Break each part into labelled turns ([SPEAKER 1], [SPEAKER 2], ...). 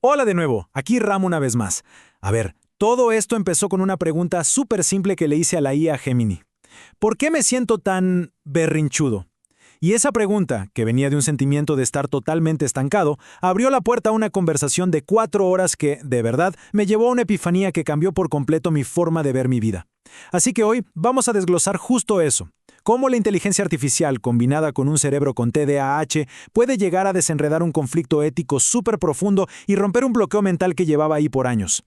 [SPEAKER 1] Hola de nuevo, aquí Ram una vez más. A ver, todo esto empezó con una pregunta súper simple que le hice a la IA Gemini. ¿Por qué me siento tan berrinchudo? Y esa pregunta, que venía de un sentimiento de estar totalmente estancado, abrió la puerta a una conversación de 4 horas que, de verdad, me llevó a una epifanía que cambió por completo mi forma de ver mi vida. Así que hoy vamos a desglosar justo eso. Cómo la inteligencia artificial, combinada con un cerebro con TDAH, puede llegar a desenredar un conflicto ético súper profundo y romper un bloqueo mental que llevaba ahí por años.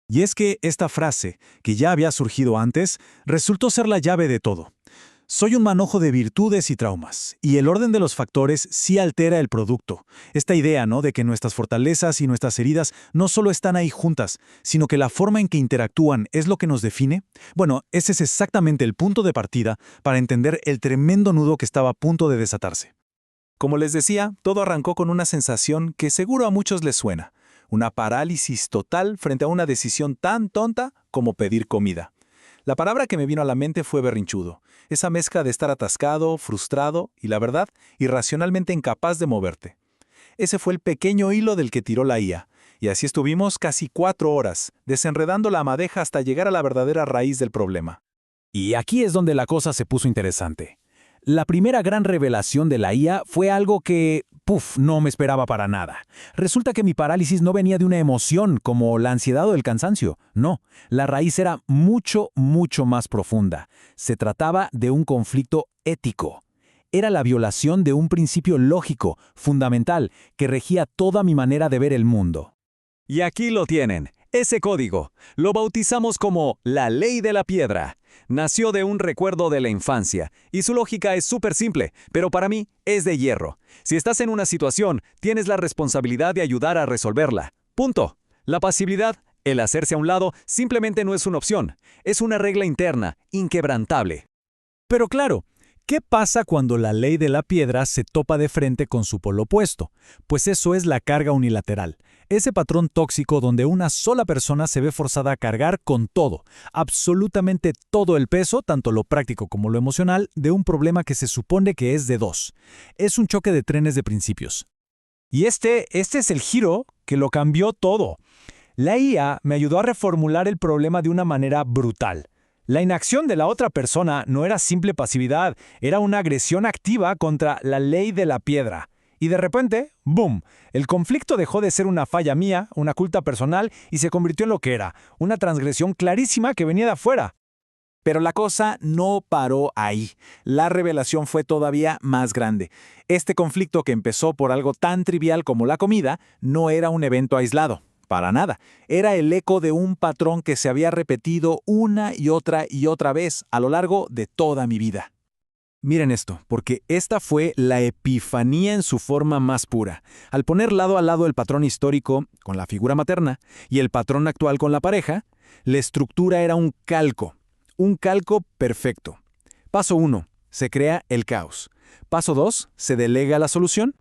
[SPEAKER 2] Y es que esta frase, que ya había surgido antes, resultó ser la llave de todo. Soy un manojo de virtudes y traumas, y el orden de los factores sí altera el producto. Esta idea, ¿no?, de que nuestras fortalezas y nuestras heridas no solo están ahí juntas, sino que la forma en que interactúan es lo que nos define. Bueno, ese es exactamente el punto de partida para entender el tremendo nudo que estaba a punto de desatarse. Como les decía, todo arrancó con una sensación que seguro a muchos les suena. Una parálisis total frente a una decisión tan tonta como pedir comida. La palabra que me vino a la mente fue berrinchudo, esa mezcla de estar atascado, frustrado y, la verdad, irracionalmente incapaz de moverte. Ese fue el pequeño hilo del que tiró la IA, y así estuvimos casi 4 horas, desenredando la madeja hasta llegar a la verdadera raíz del problema.
[SPEAKER 1] Y aquí es donde la cosa se puso interesante. La primera gran revelación de la IA fue algo que, no me esperaba para nada. Resulta que mi parálisis no venía de una emoción como la ansiedad o el cansancio. No, la raíz era mucho, mucho más profunda. Se trataba de un conflicto ético. Era la violación de un principio lógico, fundamental, que regía toda mi manera de ver el mundo.
[SPEAKER 2] Y aquí lo tienen, ese código. Lo bautizamos como la ley de la piedra. Nació de un recuerdo de la infancia, y su lógica es súper simple, pero para mí es de hierro. Si estás en una situación, tienes la responsabilidad de ayudar a resolverla. Punto. La pasividad, el hacerse a un lado, simplemente no es una opción. Es una regla interna, inquebrantable. Pero claro, ¿qué pasa cuando la ley de la piedra se topa de frente con su polo opuesto? Pues eso es la carga unilateral. Ese patrón tóxico donde una sola persona se ve forzada a cargar con todo, absolutamente todo el peso, tanto lo práctico como lo emocional, de un problema que se supone que es de dos. Es un choque de trenes de principios. Y este es el giro que lo cambió todo. La IA me ayudó a reformular el problema de una manera brutal. La inacción de la otra persona no era simple pasividad, era una agresión activa contra la ley de la piedra. Y de repente, ¡boom!, el conflicto dejó de ser una falla mía, una culpa personal, y se convirtió en lo que era, una transgresión clarísima que venía de afuera. Pero la cosa no paró ahí. La revelación fue todavía más grande. Este conflicto, que empezó por algo tan trivial como la comida, no era un evento aislado. Para nada. Era el eco de un patrón que se había repetido una y otra vez a lo largo de toda mi vida. Miren esto, porque esta fue la epifanía en su forma más pura. Al poner lado a lado el patrón histórico con la figura materna y el patrón actual con la pareja, la estructura era un calco perfecto. Paso 1, se crea el caos. Paso 2, se delega la solución.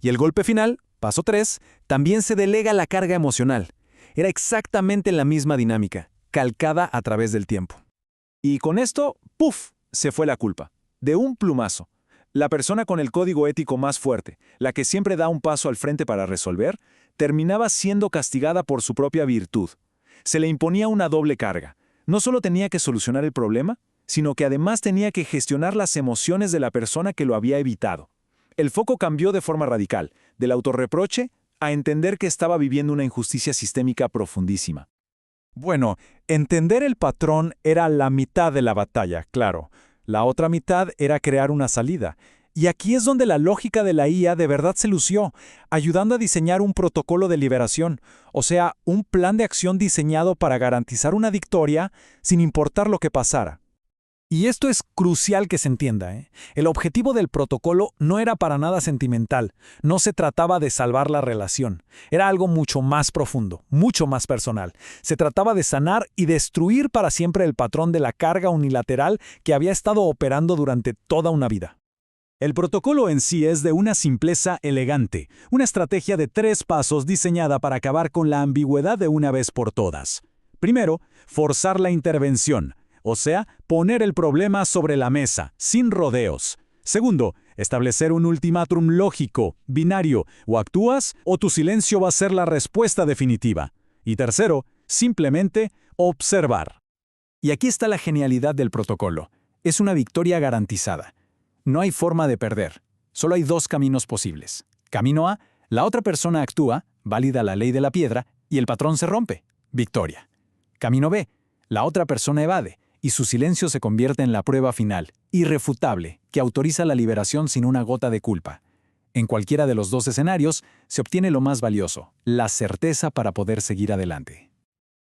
[SPEAKER 2] Y el golpe final, paso 3, también se delega la carga emocional. Era exactamente la misma dinámica, calcada a través del tiempo. Y con esto, ¡puf!, se fue la culpa. De un plumazo. La persona con el código ético más fuerte, la que siempre da un paso al frente para resolver, terminaba siendo castigada por su propia virtud. Se le imponía una doble carga. No solo tenía que solucionar el problema, sino que además tenía que gestionar las emociones de la persona que lo había evitado. El foco cambió de forma radical, del autorreproche a entender que estaba viviendo una injusticia sistémica profundísima. Bueno, entender el patrón era la mitad de la batalla, claro. La otra mitad era crear una salida. Y aquí es donde la lógica de la IA de verdad se lució, ayudando a diseñar un protocolo de liberación, o sea, un plan de acción diseñado para garantizar una victoria sin importar lo que pasara. Y esto es crucial que se entienda, ¿eh? El objetivo del protocolo no era para nada sentimental, no se trataba de salvar la relación, era algo mucho más profundo, mucho más personal. Se trataba de sanar y destruir para siempre el patrón de la carga unilateral que había estado operando durante toda una vida. El protocolo en sí es de una simpleza elegante, una estrategia de 3 pasos diseñada para acabar con la ambigüedad de una vez por todas. Primero, forzar la intervención. O sea, poner el problema sobre la mesa, sin rodeos. Segundo,
[SPEAKER 3] Establecer un ultimátum lógico, binario, o actúas o tu silencio va a ser la respuesta definitiva. Y tercero, simplemente observar.
[SPEAKER 1] Y aquí está la genialidad del protocolo. Es una victoria garantizada. No hay forma de perder. Solo hay dos caminos posibles. Camino A, la otra persona actúa, válida la ley de la piedra, y el patrón se rompe. Victoria. Camino B, la otra persona evade, y su silencio se convierte en la prueba final, irrefutable, que autoriza la liberación sin una gota de culpa. En cualquiera de los dos escenarios, se obtiene lo más valioso, la certeza para poder seguir adelante.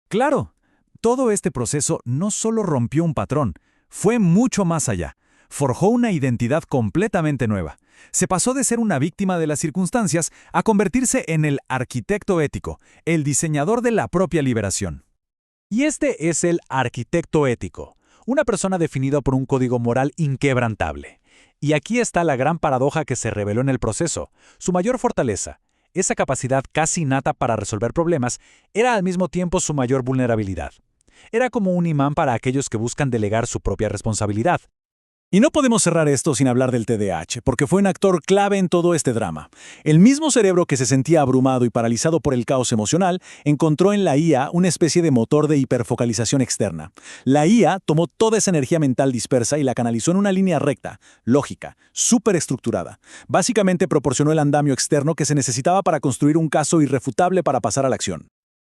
[SPEAKER 3] Claro, todo este proceso no solo rompió un patrón, fue mucho más allá. Forjó una identidad completamente nueva. Se pasó de ser una víctima de las circunstancias a convertirse en el arquitecto ético, el diseñador de la propia liberación. Y este es el arquitecto ético, una persona definida por un código moral inquebrantable. Y aquí está la gran paradoja que se reveló en el proceso. Su mayor fortaleza, esa capacidad casi innata para resolver problemas, era al mismo tiempo su mayor vulnerabilidad. Era como un imán para aquellos que buscan delegar su propia responsabilidad.
[SPEAKER 1] Y no podemos cerrar esto sin hablar del TDAH, porque fue un actor clave en todo este drama. El mismo cerebro que se sentía abrumado y paralizado por el caos emocional encontró en la IA una especie de motor de hiperfocalización externa. La IA tomó toda esa energía mental dispersa y la canalizó en una línea recta, lógica, súper estructurada. Básicamente proporcionó el andamio externo que se necesitaba para construir un caso irrefutable para pasar a la acción.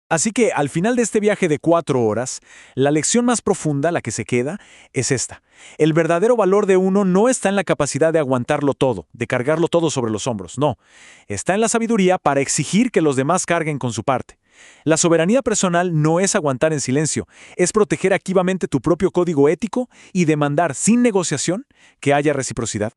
[SPEAKER 1] Así que, al final de este viaje de 4 horas, la lección más profunda, la que se queda, es esta. El verdadero valor de uno no está en la capacidad de aguantarlo todo, de cargarlo todo sobre los hombros, no. Está en la sabiduría para exigir que los demás carguen con su parte. La soberanía personal no es aguantar en silencio, es proteger activamente tu propio código ético y demandar sin negociación que haya reciprocidad.